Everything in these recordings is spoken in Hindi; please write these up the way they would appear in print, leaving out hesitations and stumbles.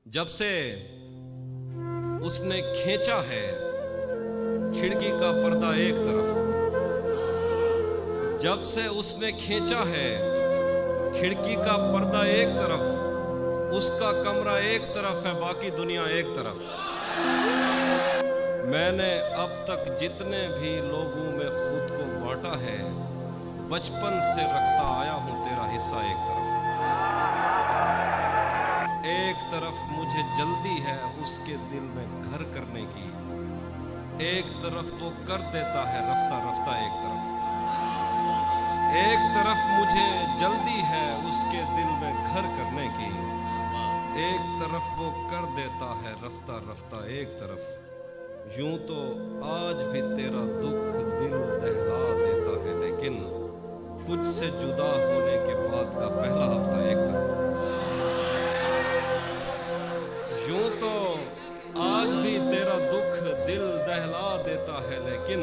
जब से उसने खींचा है खिड़की का पर्दा एक तरफ, जब से उसने खींचा है खिड़की का पर्दा एक तरफ, उसका कमरा एक तरफ है बाकी दुनिया एक तरफ। मैंने अब तक जितने भी लोगों में खुद को बांटा है, बचपन से रखता आया हूं तेरा हिस्सा एक तरफ। एक तरफ मुझे जल्दी है उसके दिल में घर करने की, एक तरफ वो कर देता है रफ्ता रफ्ता एक तरफ। एक तरफ मुझे जल्दी है उसके दिल में घर करने की, एक तरफ वो कर देता है रफ्ता रफ्ता एक तरफ। यूं तो आज भी तेरा दुख दिल दहला देता है, लेकिन तुझसे जुदा होने के बाद का पहला हफ्ता एक तरफ। यूं तो आज भी तेरा दुख दिल दहला देता है, लेकिन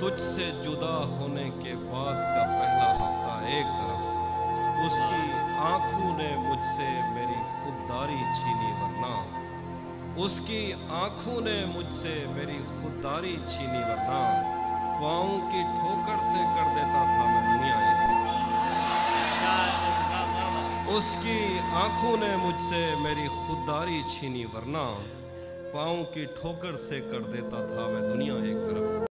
तुझसे जुदा होने के बाद का पहला हफ्ता एक तरफ। उसकी आंखों ने मुझसे मेरी खुददारी छीनी, वरना उसकी आंखों ने मुझसे मेरी खुददारी छीनी, वरना पाँव की ठोकर से कर देता था मैं दुनिया एक। उसकी आंखों ने मुझसे मेरी खुददारी छीनी, वरना पाँव की ठोकर से कर देता था मैं दुनिया एक तरफ।